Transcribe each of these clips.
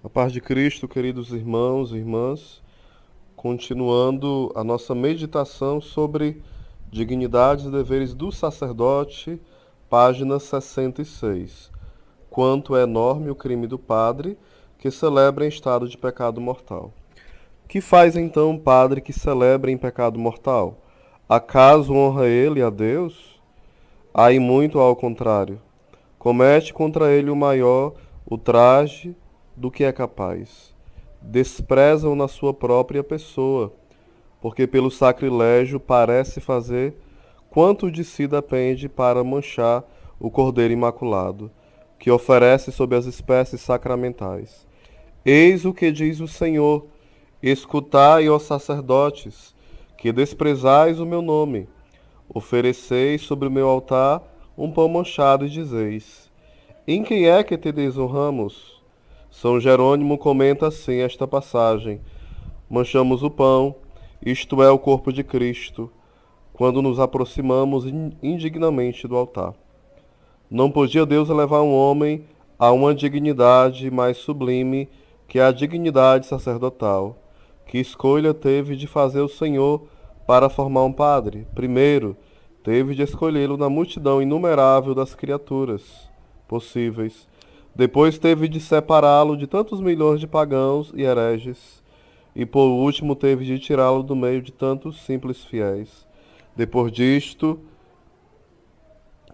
A paz de Cristo, queridos irmãos e irmãs, continuando a nossa meditação sobre dignidades e deveres do sacerdote, página 66. Quanto é enorme o crime do padre que celebra em estado de pecado mortal. Que faz então um padre que celebra em pecado mortal? Acaso honra ele a Deus? Há e muito ao contrário. Comete contra ele o maior ultraje do que é capaz. Despreza-o na sua própria pessoa, porque pelo sacrilégio parece fazer quanto de si depende para manchar o Cordeiro Imaculado, que oferece sob as espécies sacramentais. Eis o que diz o Senhor: escutai, ó sacerdotes, que desprezais o meu nome. Ofereceis sobre o meu altar um pão manchado e dizeis: em quem é que te desonramos? São Jerônimo comenta assim esta passagem: manchamos o pão, isto é o corpo de Cristo, quando nos aproximamos indignamente do altar. Não podia Deus elevar um homem a uma dignidade mais sublime que a dignidade sacerdotal. Que escolha teve de fazer o Senhor para formar um padre? Primeiro, teve de escolhê-lo na multidão inumerável das criaturas possíveis. Depois teve de separá-lo de tantos milhões de pagãos e hereges. E por último teve de tirá-lo do meio de tantos simples fiéis. Depois disto,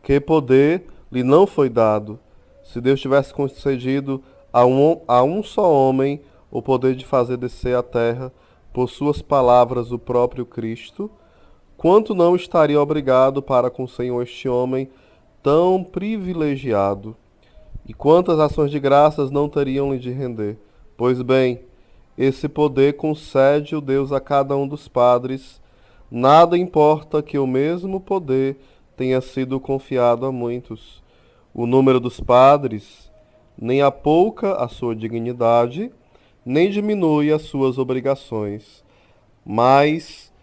que poder lhe não foi dado? Se Deus tivesse concedido a um só homem o poder de fazer descer à terra, por suas palavras, o próprio Cristo, quanto não estaria obrigado para com o Senhor este homem tão privilegiado? E quantas ações de graças não teriam-lhe de render? Pois bem, esse poder concede o Deus a cada um dos padres. Nada importa que o mesmo poder tenha sido confiado a muitos. O número dos padres nem apouca a sua dignidade, nem diminui as suas obrigações. Mas,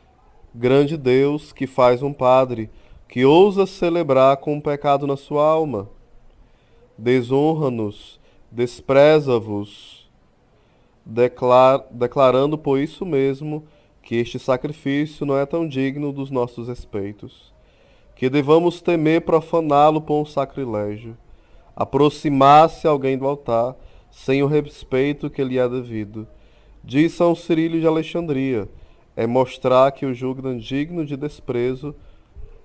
grande Deus, que faz um padre que ousa celebrar com o pecado na sua alma. Desonra-nos, despreza-vos, declarando por isso mesmo que este sacrifício não é tão digno dos nossos respeitos, que devamos temer profaná-lo por um sacrilégio, aproximar-se alguém do altar sem o respeito que lhe é devido. Diz São Cirílio de Alexandria, é mostrar que o julgam digno de desprezo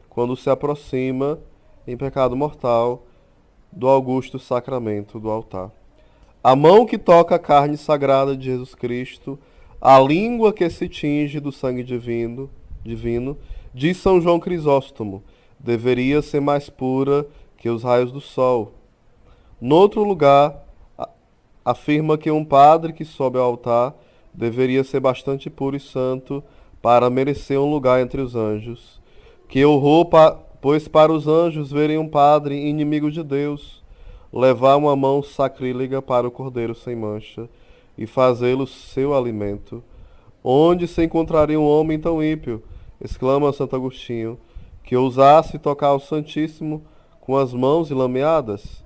quando se aproxima em pecado mortal do augusto sacramento do altar. A mão que toca a carne sagrada de Jesus Cristo, a língua que se tinge do sangue divino, diz São João Crisóstomo, deveria ser mais pura que os raios do sol. Noutro lugar, afirma que um padre que sobe ao altar deveria ser bastante puro e santo para merecer um lugar entre os anjos. Que horror, pois para os anjos verem um padre inimigo de Deus levar uma mão sacrílega para o cordeiro sem mancha e fazê-lo seu alimento. Onde se encontraria um homem tão ímpio, exclama Santo Agostinho, que ousasse tocar o Santíssimo com as mãos lameadas?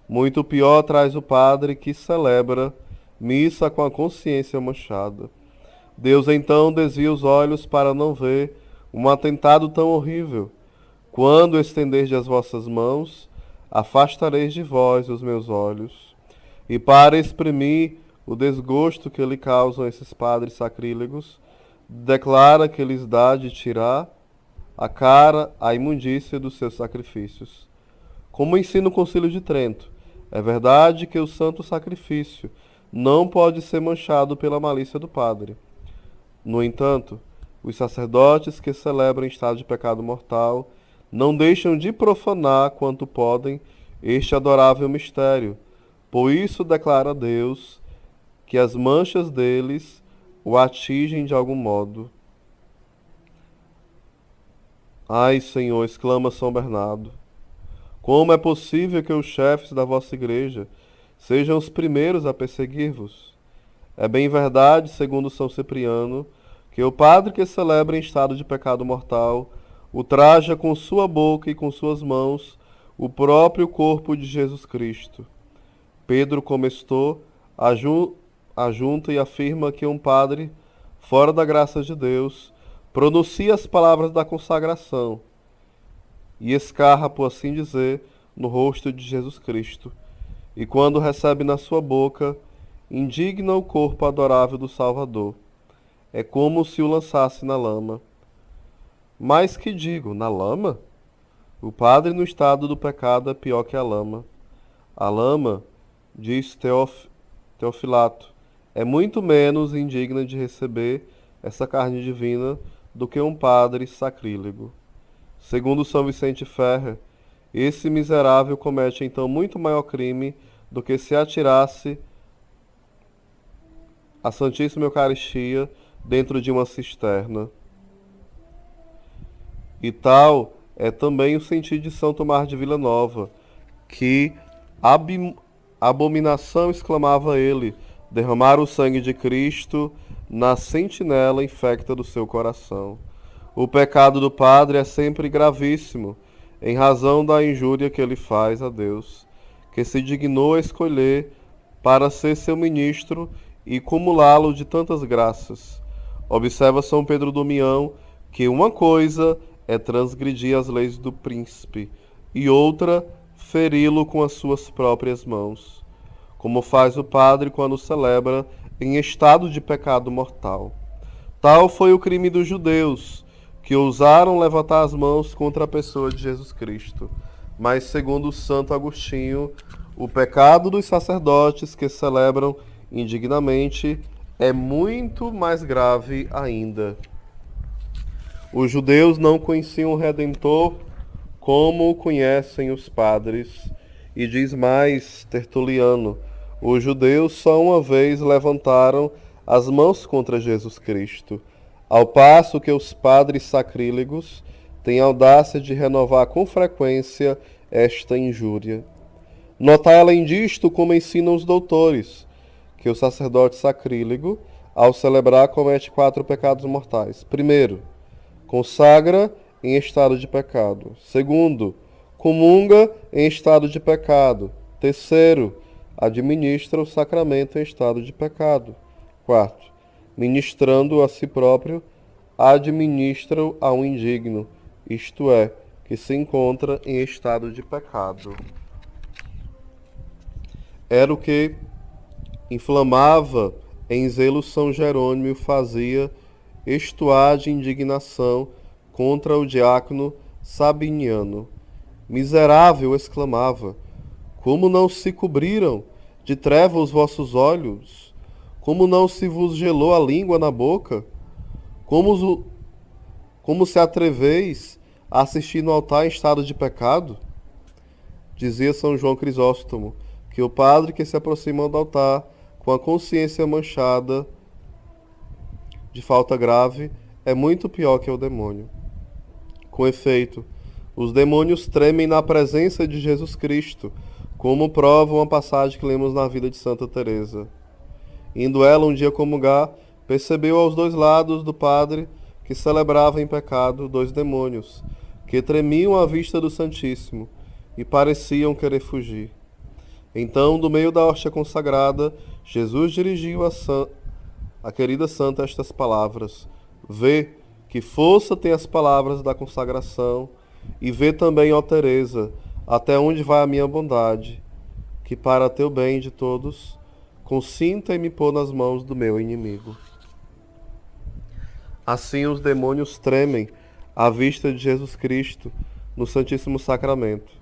Muito pior traz o padre que celebra missa com a consciência manchada. Deus então desvia os olhos para não ver um atentado tão horrível. Quando estenderdes as vossas mãos, afastareis de vós os meus olhos. E para exprimir o desgosto que lhe causam esses padres sacrílegos, declara que lhes dá de tirar a cara a imundícia dos seus sacrifícios. Como ensina o Concílio de Trento, é verdade que o santo sacrifício não pode ser manchado pela malícia do padre. No entanto, os sacerdotes que celebram em estado de pecado mortal não deixam de profanar quanto podem este adorável mistério. Por isso declara Deus que as manchas deles o atingem de algum modo. Ai, Senhor, exclama São Bernardo, como é possível que os chefes da vossa igreja sejam os primeiros a perseguir-vos? É bem verdade, segundo São Cipriano, que o padre que celebra em estado de pecado mortal ultraja com sua boca e com suas mãos o próprio corpo de Jesus Cristo. Pedro começou ajunta e afirma que um padre, fora da graça de Deus, pronuncia as palavras da consagração e escarra, por assim dizer, no rosto de Jesus Cristo, e quando recebe na sua boca, indigna o corpo adorável do Salvador. É como se o lançasse na lama. Mas que digo, na lama? O padre no estado do pecado é pior que a lama. A lama, diz Teofilato, é muito menos indigna de receber essa carne divina do que um padre sacrílego. Segundo São Vicente Ferrer, esse miserável comete então muito maior crime do que se atirasse a Santíssima Eucaristia dentro de uma cisterna. E tal é também o sentido de São Tomás de Villanova, que abominação, exclamava ele, derramar o sangue de Cristo na sentinela infecta do seu coração. O pecado do padre é sempre gravíssimo, em razão da injúria que ele faz a Deus, que se dignou a escolher para ser seu ministro e cumulá-lo de tantas graças. Observa São Pedro Damião que uma coisa é transgredir as leis do príncipe e outra feri-lo com as suas próprias mãos, como faz o padre quando celebra em estado de pecado mortal. Tal foi o crime dos judeus, que ousaram levantar as mãos contra a pessoa de Jesus Cristo. Mas, segundo Santo Agostinho, o pecado dos sacerdotes que celebram indignamente é muito mais grave ainda. Os judeus não conheciam o Redentor como o conhecem os padres. E diz mais Tertuliano, os judeus só uma vez levantaram as mãos contra Jesus Cristo, ao passo que os padres sacrílegos têm audácia de renovar com frequência esta injúria. Notai além disto como ensinam os doutores, que o sacerdote sacrílego, ao celebrar, comete 4 pecados mortais. Primeiro, consagra em estado de pecado. Segundo, comunga em estado de pecado. Terceiro, administra o sacramento em estado de pecado. Quarto, ministrando a si próprio, administra-o a um indigno, isto é, que se encontra em estado de pecado. Era o que inflamava em zelo São Jerônimo e o fazia estuar de indignação contra o diácono Sabiniano. Miserável, exclamava, como não se cobriram de treva os vossos olhos? Como não se vos gelou a língua na boca? Como se atreveis a assistir no altar em estado de pecado? Dizia São João Crisóstomo que o padre que se aproxima do altar com a consciência manchada de falta grave é muito pior que o demônio. Com efeito, os demônios tremem na presença de Jesus Cristo, como prova uma passagem que lemos na vida de Santa Teresa. Indo ela um dia comungar, percebeu aos 2 lados do padre que celebrava em pecado 2 demônios, que tremiam à vista do Santíssimo e pareciam querer fugir. Então, do meio da hóstia consagrada, Jesus dirigiu a querida santa estas palavras: vê que força tem as palavras da consagração, e vê também, ó Teresa, até onde vai a minha bondade, que para teu bem de todos, consinta em me pôr nas mãos do meu inimigo. Assim os demônios tremem à vista de Jesus Cristo no Santíssimo Sacramento,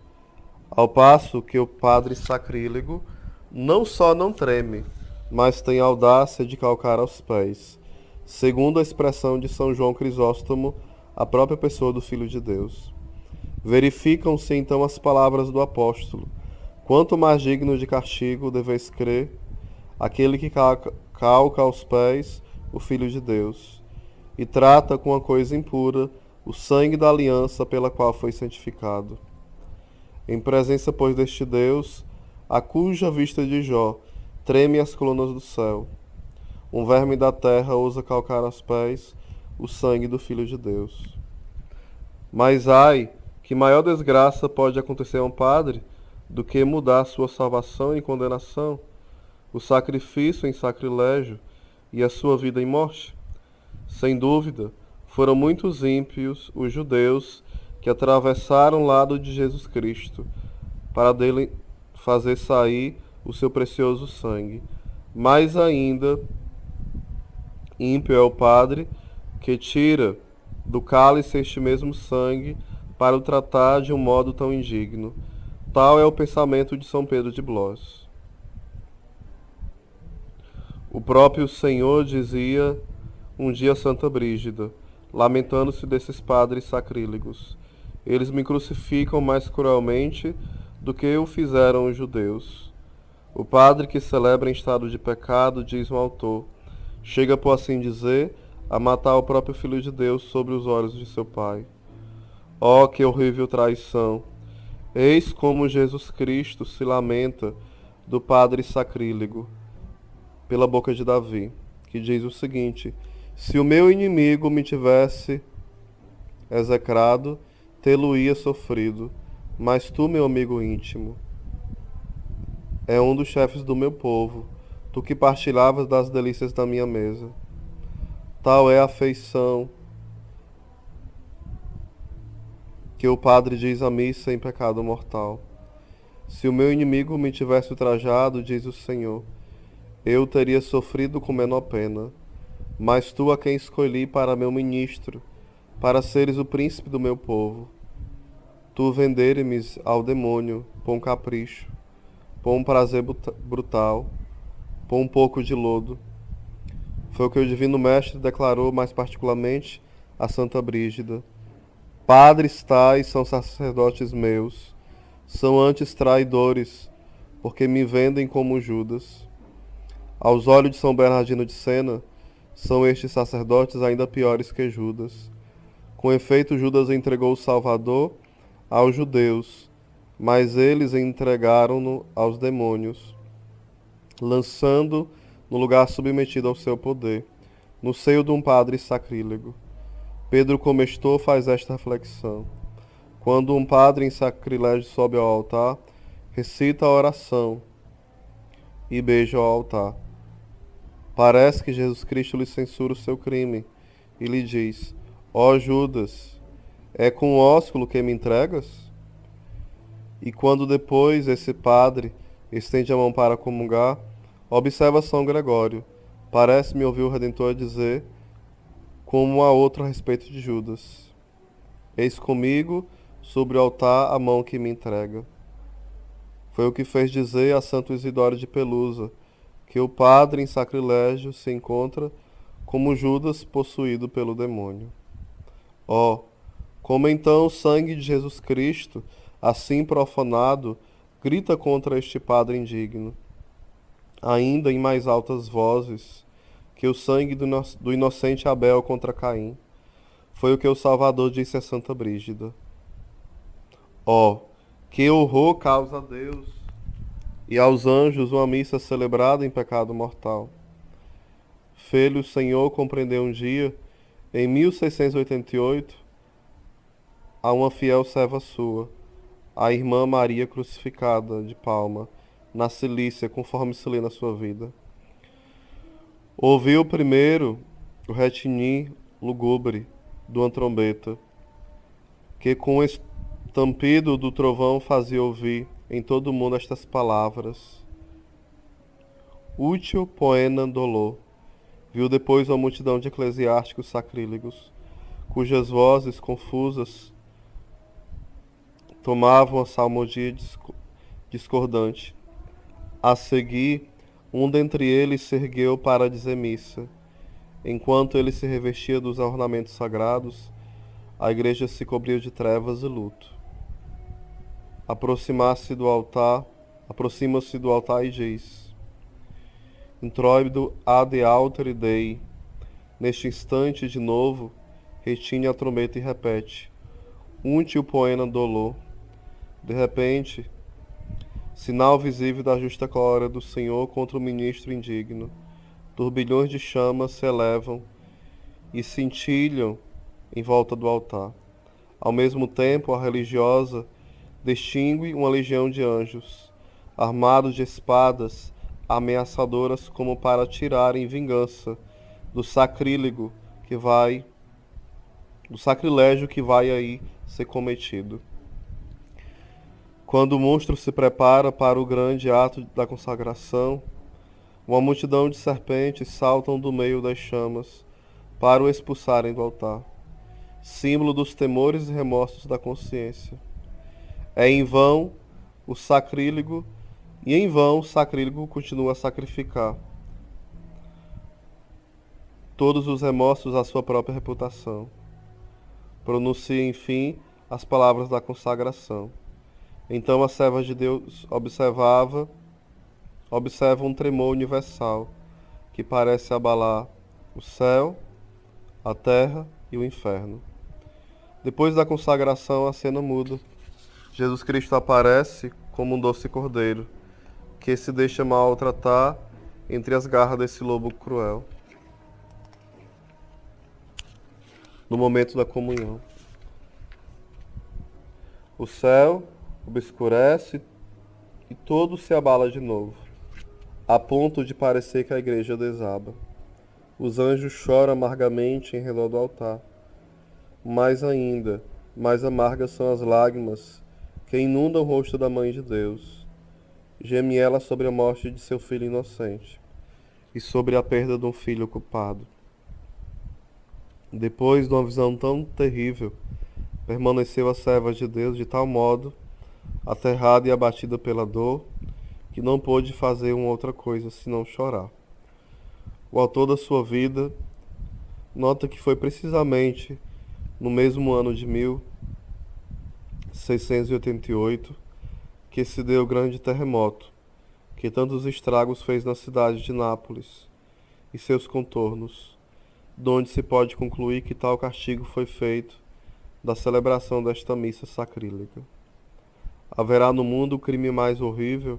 ao passo que o padre sacrílego não só não treme, mas tem a audácia de calcar aos pés, segundo a expressão de São João Crisóstomo, a própria pessoa do Filho de Deus. Verificam-se então as palavras do apóstolo: quanto mais digno de castigo deveis crer aquele que calca aos pés o Filho de Deus, e trata com a coisa impura o sangue da aliança pela qual foi santificado. Em presença, pois, deste Deus, a cuja vista de Jó treme as colunas do céu, um verme da terra ousa calcar aos pés o sangue do Filho de Deus. Mas ai, que maior desgraça pode acontecer a um padre do que mudar sua salvação em condenação? o sacrifício em sacrilégio e a sua vida em morte? Sem dúvida, foram muitos ímpios os judeus que atravessaram o lado de Jesus Cristo para dele fazer sair o seu precioso sangue. Mais ainda, ímpio é o padre que tira do cálice este mesmo sangue para o tratar de um modo tão indigno. Tal é o pensamento de São Pedro de Blois. O próprio Senhor dizia um dia a Santa Brígida, lamentando-se desses padres sacrílegos: eles me crucificam mais cruelmente do que o fizeram os judeus. O padre que celebra em estado de pecado, diz um autor, chega, por assim dizer, a matar o próprio Filho de Deus sobre os olhos de seu Pai. Oh, que horrível traição! Eis como Jesus Cristo se lamenta do padre sacrílego, pela boca de Davi, que diz o seguinte: se o meu inimigo me tivesse execrado, tê-lo-ia sofrido, mas tu, meu amigo íntimo, é um dos chefes do meu povo, tu que partilhavas das delícias da minha mesa. Tal é a afeição que o padre diz à missa em pecado mortal. Se o meu inimigo me tivesse ultrajado, diz o Senhor, eu teria sofrido com menor pena. Mas tu, a quem escolhi para meu ministro, para seres o príncipe do meu povo, tu vendere-me ao demônio por um capricho, por um prazer brutal, por um pouco de lodo. Foi o que o Divino Mestre declarou mais particularmente a Santa Brígida. Padres tais são sacerdotes meus, são antes traidores, porque me vendem como Judas. Aos olhos de São Bernardino de Sena, são estes sacerdotes ainda piores que Judas. Com efeito, Judas entregou o Salvador aos judeus, mas eles entregaram-no aos demônios, lançando no lugar submetido ao seu poder, no seio de um padre sacrílego. Pedro Comestor faz esta reflexão. Quando um padre em sacrilégio sobe ao altar, recita a oração e beija o altar. Parece que Jesus Cristo lhe censura o seu crime e lhe diz: ó Judas, é com ósculo que me entregas? E quando depois esse padre estende a mão para comungar, observa São Gregório. Parece-me ouvir o Redentor dizer, como a outro a respeito de Judas: eis comigo sobre o altar a mão que me entrega. Foi o que fez dizer a Santo Isidoro de Pelusa, que o padre em sacrilégio se encontra como Judas possuído pelo demônio. Ó, como então o sangue de Jesus Cristo, assim profanado, grita contra este padre indigno, ainda em mais altas vozes que o sangue do inocente Abel contra Caim. Foi o que o Salvador disse a Santa Brígida. Ó, que horror causa a Deus e aos anjos uma missa celebrada em pecado mortal. Fê-lo o Senhor compreendeu um dia, em 1688, a uma fiel serva sua, a irmã Maria crucificada de Palma, na Cilícia, conforme se lê na sua vida. Ouviu primeiro o retinir lúgubre de uma trombeta, que com o estampido do trovão fazia ouvir em todo o mundo estas palavras: Útil poena dolor. Viu depois uma multidão de eclesiásticos sacrílegos, cujas vozes confusas tomavam a salmodia discordante. A seguir, um dentre eles se ergueu para dizer missa. Enquanto ele se revestia dos ornamentos sagrados, a igreja se cobriu de trevas e luto. Aproxima-se do altar e diz: Introido ad alteri Dei. Neste instante, de novo, retine a trombeta e repete: Unte o poena dolor. De repente, sinal visível da justa glória do Senhor contra o ministro indigno, turbilhões de chamas se elevam e cintilham em volta do altar. Ao mesmo tempo, a religiosa distingue uma legião de anjos, armados de espadas, ameaçadoras como para tirarem vingança do sacrílego que vai, do sacrilégio que vai aí ser cometido. Quando o monstro se prepara para o grande ato da consagração, uma multidão de serpentes saltam do meio das chamas para o expulsarem do altar, símbolo dos temores e remorsos da consciência. É em vão o sacrílego, e em vão o sacrílego continua a sacrificar todos os remorsos à sua própria reputação. Pronuncia, enfim, as palavras da consagração. Então a serva de Deus observa um tremor universal que parece abalar o céu, a terra e o inferno. Depois da consagração, a cena muda. Jesus Cristo aparece como um doce cordeiro, que se deixa maltratar entre as garras desse lobo cruel. No momento da comunhão, o céu obscurece e todo se abala de novo, a ponto de parecer que a igreja desaba. Os anjos choram amargamente em redor do altar. Mais ainda, mais amargas são as lágrimas que inundam o rosto da Mãe de Deus. Geme ela sobre a morte de seu filho inocente e sobre a perda de um filho culpado. Depois de uma visão tão terrível, permaneceu a serva de Deus de tal modo, aterrada e abatida pela dor, que não pôde fazer uma outra coisa senão chorar. O autor da sua vida nota que foi precisamente no mesmo ano de 1688 que se deu o grande terremoto, que tantos estragos fez na cidade de Nápoles e seus contornos, donde se pode concluir que tal castigo foi feito da celebração desta missa sacrílega. Haverá no mundo crime mais horrível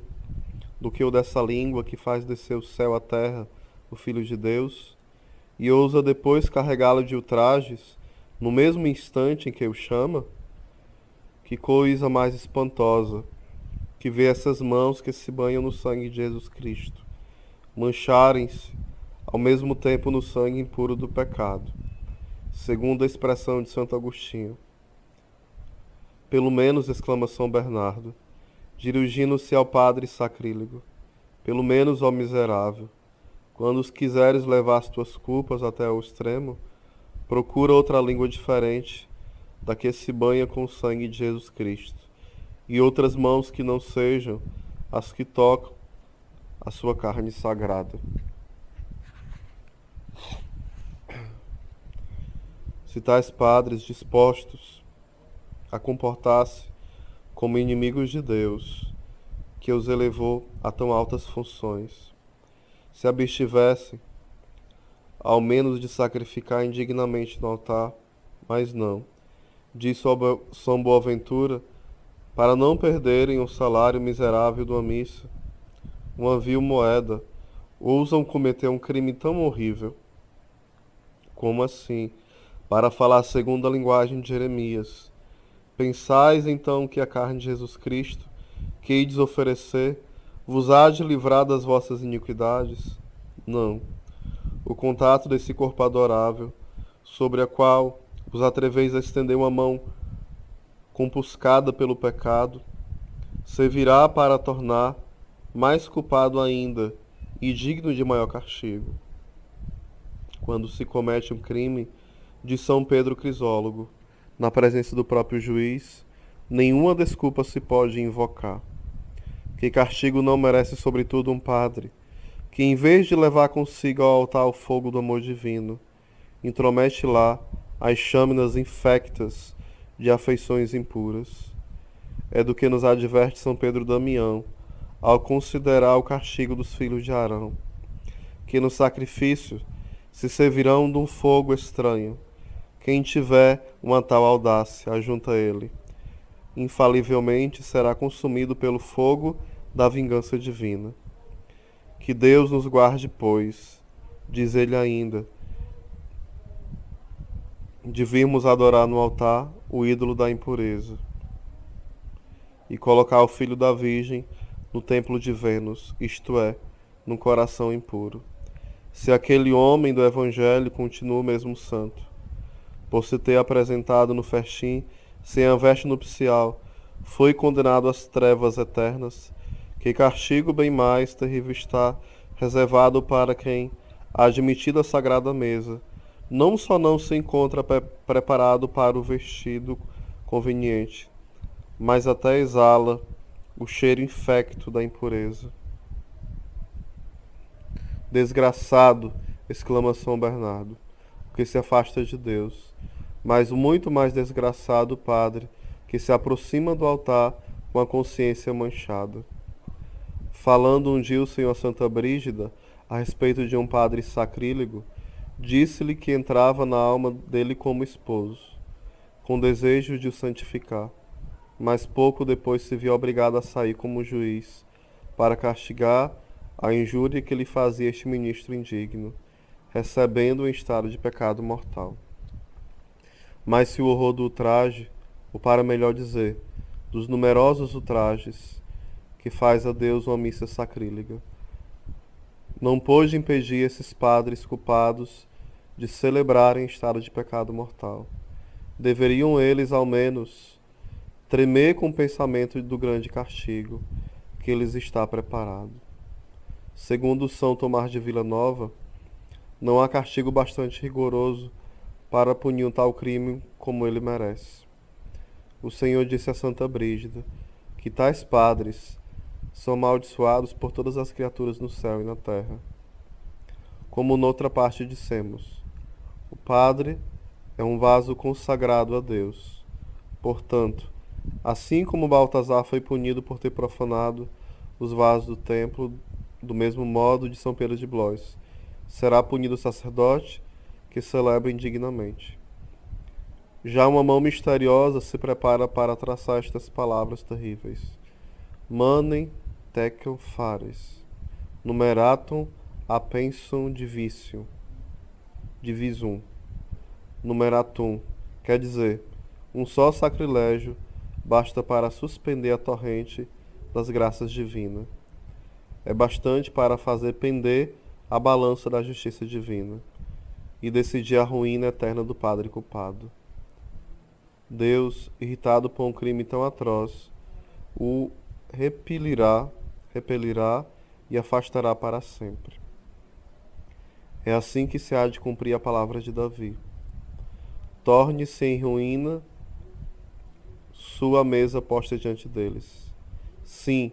do que o dessa língua que faz descer o céu à terra o Filho de Deus, e ousa depois carregá-lo de ultrajes, no mesmo instante em que o chama? Que coisa mais espantosa, que vê essas mãos que se banham no sangue de Jesus Cristo, mancharem-se ao mesmo tempo no sangue impuro do pecado, segundo a expressão de Santo Agostinho. Pelo menos, exclama São Bernardo, dirigindo-se ao padre sacrílego, pelo menos, ó miserável, quando quiseres levar as tuas culpas até ao extremo, procura outra língua diferente da que se banha com o sangue de Jesus Cristo, e outras mãos que não sejam as que tocam a sua carne sagrada. Se tais padres dispostos a comportar-se como inimigos de Deus, que os elevou a tão altas funções, se abstivessem, ao menos de sacrificar indignamente no altar, mas não, diz São Boaventura, para não perderem o salário miserável de uma missa, uma vil moeda, ousam cometer um crime tão horrível. Como assim? Para falar segundo a linguagem de Jeremias, pensais então que a carne de Jesus Cristo, que ides oferecer, vos há de livrar das vossas iniquidades? Não. O contato desse corpo adorável, sobre a qual vos atreveis a estender uma mão compuscada pelo pecado, servirá para tornar mais culpado ainda e digno de maior castigo. Quando se comete um crime, diz São Pedro Crisólogo, na presença do próprio juiz, nenhuma desculpa se pode invocar. Que castigo não merece sobretudo um padre, que em vez de levar consigo ao altar o fogo do amor divino, intromete lá as châminas infectas de afeições impuras. É do que nos adverte São Pedro Damião, ao considerar o castigo dos filhos de Arão, que no sacrifício se servirão de um fogo estranho. Quem tiver uma tal audácia, junto a ele, infalivelmente será consumido pelo fogo da vingança divina. Que Deus nos guarde, pois, diz ele ainda, de virmos adorar no altar o ídolo da impureza e colocar o filho da Virgem no templo de Vênus, isto é, num coração impuro. Se aquele homem do Evangelho continua o mesmo santo, por se ter apresentado no festim sem a veste nupcial, foi condenado às trevas eternas, que castigo bem mais terrível está reservado para quem, admitido à sagrada mesa, não só não se encontra preparado para o vestido conveniente, mas até exala o cheiro infecto da impureza. Desgraçado, exclama São Bernardo, que se afasta de Deus, mas o muito mais desgraçado o padre que se aproxima do altar com a consciência manchada. Falando um dia o Senhor Santa Brígida a respeito de um padre sacrílego, disse-lhe que entrava na alma dele como esposo, com desejo de o santificar, mas pouco depois se viu obrigado a sair como juiz, para castigar a injúria que lhe fazia este ministro indigno, recebendo-o em estado de pecado mortal. Mas se o horror do ultraje, ou para melhor dizer, dos numerosos ultrajes que faz a Deus uma missa sacrílega, não pôde impedir esses padres culpados de celebrarem em estado de pecado mortal, deveriam eles, ao menos, tremer com o pensamento do grande castigo que lhes está preparado. Segundo São Tomás de Villanova, não há castigo bastante rigoroso para punir um tal crime como ele merece. O Senhor disse a Santa Brígida que tais padres são amaldiçoados por todas as criaturas no céu e na terra. Como noutra parte dissemos, o padre é um vaso consagrado a Deus. Portanto, assim como Baltazar foi punido por ter profanado os vasos do templo, do mesmo modo de São Pedro de Blois, será punido o sacerdote que celebra indignamente. Já uma mão misteriosa se prepara para traçar estas palavras terríveis. Manem tekel fares, numeratum appensum divisum. Numeratum, quer dizer, um só sacrilégio basta para suspender a torrente das graças divinas. É bastante para fazer pender a balança da justiça divina e decidir a ruína eterna do padre culpado. Deus, irritado por um crime tão atroz, o repelirá e afastará para sempre. É assim que se há de cumprir a palavra de Davi. Torne-se em ruína sua mesa posta diante deles. Sim,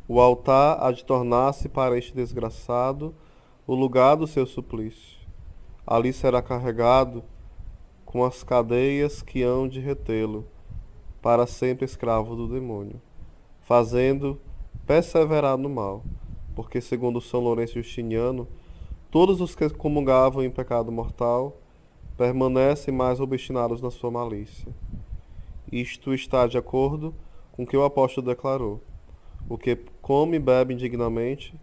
o altar há de tornar-se para este desgraçado o lugar do seu suplício. Ali será carregado com as cadeias que hão de retê-lo, para sempre escravo do demônio, fazendo perseverar no mal, porque, segundo São Lourenço Justiniano, todos os que comungavam em pecado mortal permanecem mais obstinados na sua malícia. Isto está de acordo com o que o apóstolo declarou. O que come e bebe indignamente,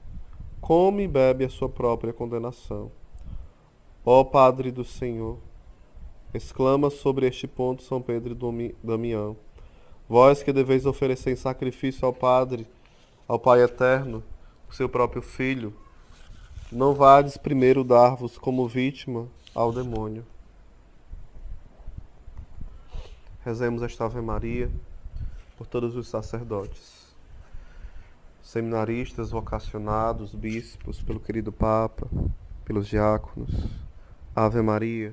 come e bebe a sua própria condenação. Ó Padre do Senhor, exclama sobre este ponto São Pedro e Damião, vós que deveis oferecer em sacrifício ao Padre, ao Pai Eterno, o seu próprio Filho, não vades primeiro dar-vos como vítima ao demônio. Rezemos esta Ave Maria por todos os sacerdotes, seminaristas, vocacionados, bispos, pelo querido Papa, pelos diáconos. Ave Maria,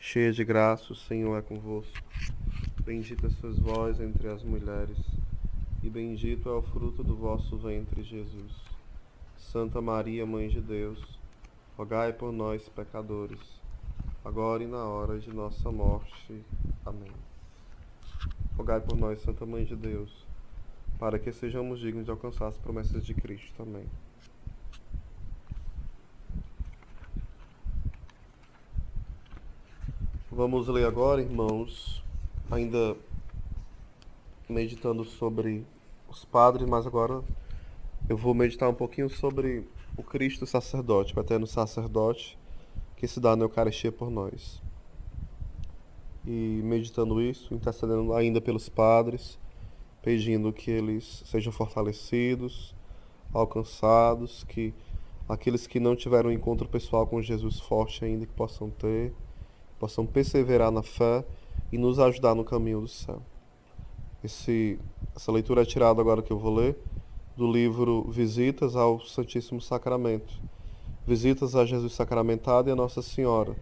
cheia de graça, o Senhor é convosco. Bendita sois vós entre as mulheres, e bendito é o fruto do vosso ventre, Jesus. Santa Maria, Mãe de Deus, rogai por nós, pecadores, agora e na hora de nossa morte. Amém. Rogai por nós, Santa Mãe de Deus, para que sejamos dignos de alcançar as promessas de Cristo. Amém. Vamos ler agora, irmãos, ainda meditando sobre os padres, mas agora eu vou meditar um pouquinho sobre o Cristo sacerdote, o eterno sacerdote que se dá na Eucaristia por nós. E meditando isso, intercedendo ainda pelos padres, pedindo que eles sejam fortalecidos, alcançados, que aqueles que não tiveram um encontro pessoal com Jesus forte ainda, que possam ter, possam perseverar na fé e nos ajudar no caminho do céu. Essa leitura é tirada agora que eu vou ler do livro Visitas ao Santíssimo Sacramento. Visitas a Jesus Sacramentado e a Nossa Senhora.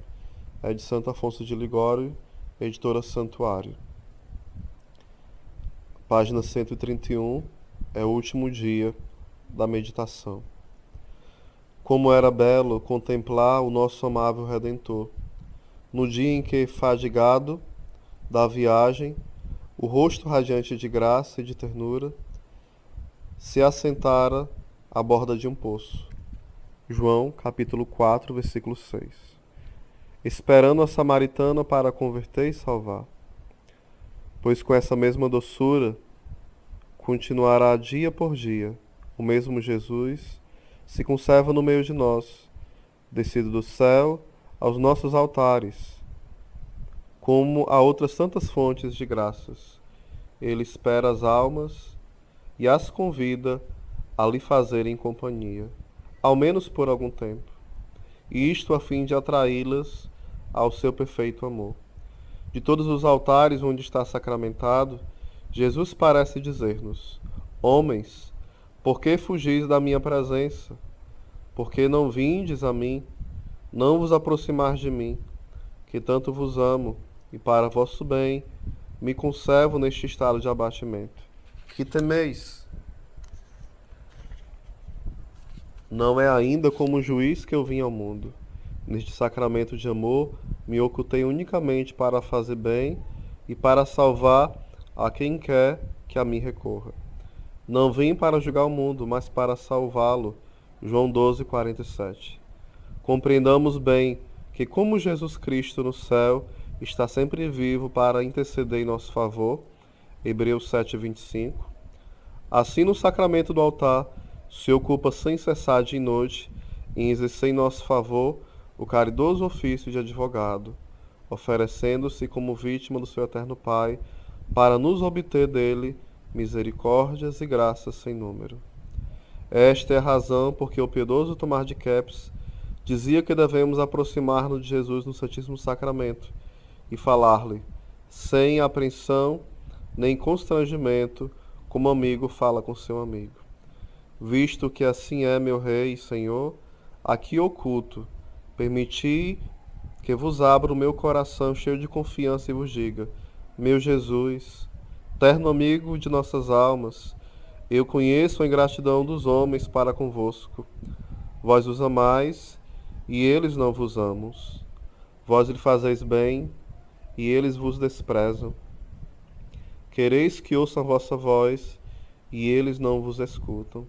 É de Santo Afonso de Ligório, editora Santuário. Página 131, é o último dia da meditação. Como era belo contemplar o nosso amável Redentor, no dia em que, fadigado da viagem, o rosto radiante de graça e de ternura, se assentara à borda de um poço. João, capítulo 4, versículo 6. Esperando a samaritana para converter e salvar. Pois com essa mesma doçura continuará dia por dia o mesmo Jesus se conserva no meio de nós, descido do céu aos nossos altares, como a outras tantas fontes de graças. Ele espera as almas e as convida a lhe fazerem companhia, ao menos por algum tempo, e isto a fim de atraí-las ao seu perfeito amor. De todos os altares onde está sacramentado, Jesus parece dizer-nos: homens, por que fugis da minha presença? Por que não vindes a mim? Não vos aproximar de mim, que tanto vos amo, e para vosso bem me conservo neste estado de abatimento. Que temeis? Não é ainda como juiz que eu vim ao mundo. Neste sacramento de amor, me ocultei unicamente para fazer bem e para salvar a quem quer que a mim recorra. Não vim para julgar o mundo, mas para salvá-lo. João 12, 47. Compreendamos bem que, como Jesus Cristo no céu está sempre vivo para interceder em nosso favor, Hebreus 7, 25, assim no sacramento do altar se ocupa sem cessar de noite em exercer em nosso favor o caridoso ofício de advogado, oferecendo-se como vítima do seu eterno Pai, para nos obter dele misericórdias e graças sem número. Esta é a razão porque o piedoso Tomás de Kempis dizia que devemos aproximar-nos de Jesus no Santíssimo Sacramento e falar-lhe, sem apreensão nem constrangimento, como amigo fala com seu amigo. Visto que assim é, meu Rei e Senhor, aqui oculto, permiti que vos abra o meu coração cheio de confiança e vos diga: meu Jesus, terno amigo de nossas almas, eu conheço a ingratidão dos homens para convosco. Vós os amais, e eles não vos amam. Vós lhe fazeis bem, e eles vos desprezam. Quereis que ouçam a vossa voz, e eles não vos escutam.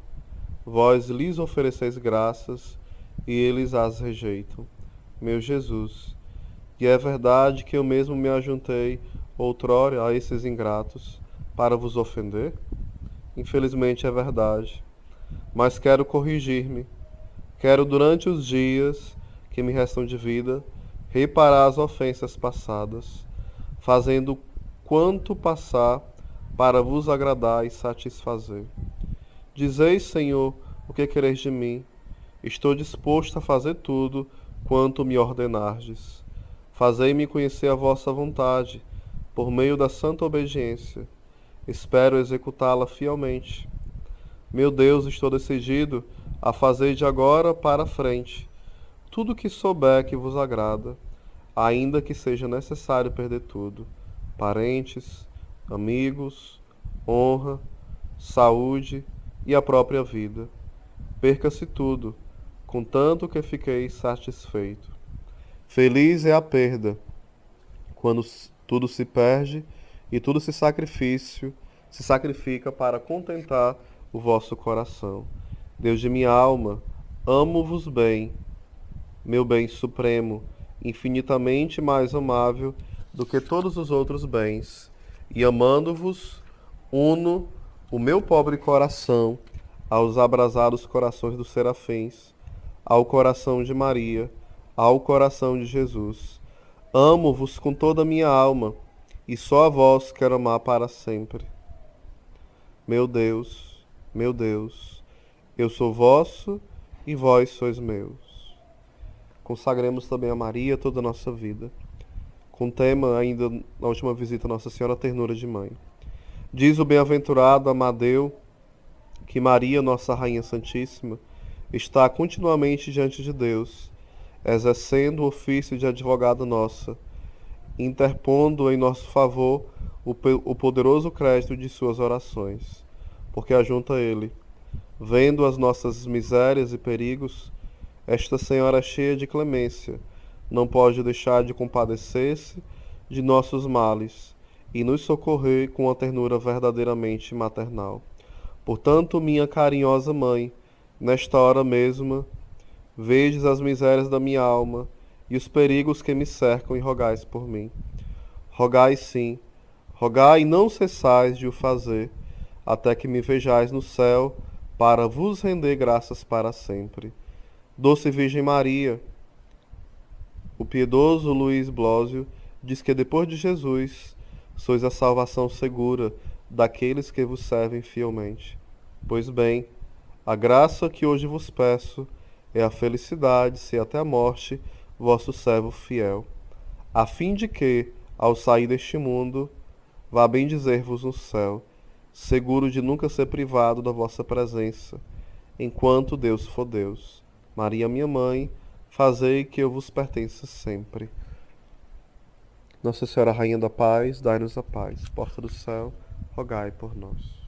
Vós lhes ofereceis graças, e eles as rejeitam. Meu Jesus, e é verdade que eu mesmo me ajuntei outrora a esses ingratos para vos ofender? Infelizmente é verdade, mas quero corrigir-me. Quero, durante os dias que me restam de vida, reparar as ofensas passadas, fazendo quanto passar para vos agradar e satisfazer. Dizeis, Senhor, o que quereis de mim? Estou disposto a fazer tudo quanto me ordenardes. Fazei-me conhecer a vossa vontade, por meio da santa obediência. Espero executá-la fielmente. Meu Deus, estou decidido a fazer de agora para frente tudo o que souber que vos agrada, ainda que seja necessário perder tudo: parentes, amigos, honra, saúde e a própria vida. Perca-se tudo, contanto que fiquei satisfeito. Feliz é a perda, quando tudo se perde e tudo se sacrifica para contentar o vosso coração. Deus de minha alma, amo-vos bem, meu bem supremo, infinitamente mais amável do que todos os outros bens, e amando-vos, uno o meu pobre coração aos abrasados corações dos serafins, ao coração de Maria, ao coração de Jesus. Amo-vos com toda a minha alma, e só a vós quero amar para sempre. Meu Deus, eu sou vosso e vós sois meus. Consagremos também a Maria toda a nossa vida, com tema ainda na última visita a Nossa Senhora Ternura de Mãe. Diz o bem-aventurado Amadeu que Maria, nossa Rainha Santíssima, está continuamente diante de Deus, exercendo o ofício de advogada nossa, interpondo em nosso favor o poderoso crédito de suas orações, porque ajunta Ele. Vendo as nossas misérias e perigos, esta Senhora cheia de clemência não pode deixar de compadecer-se de nossos males e nos socorrer com a ternura verdadeiramente maternal. Portanto, minha carinhosa mãe, nesta hora mesma, vedes as misérias da minha alma e os perigos que me cercam e rogais por mim. Rogai sim, rogai e não cessais de o fazer, até que me vejais no céu, para vos render graças para sempre. Doce Virgem Maria, o piedoso Luís Blósio diz que depois de Jesus, sois a salvação segura daqueles que vos servem fielmente. Pois bem, a graça que hoje vos peço é a felicidade, se até a morte, vosso servo fiel, a fim de que, ao sair deste mundo, vá bendizer-vos no céu, seguro de nunca ser privado da vossa presença, enquanto Deus for Deus. Maria, minha mãe, fazei que eu vos pertença sempre. Nossa Senhora, Rainha da Paz, dai-nos a paz. Porta do céu, rogai por nós.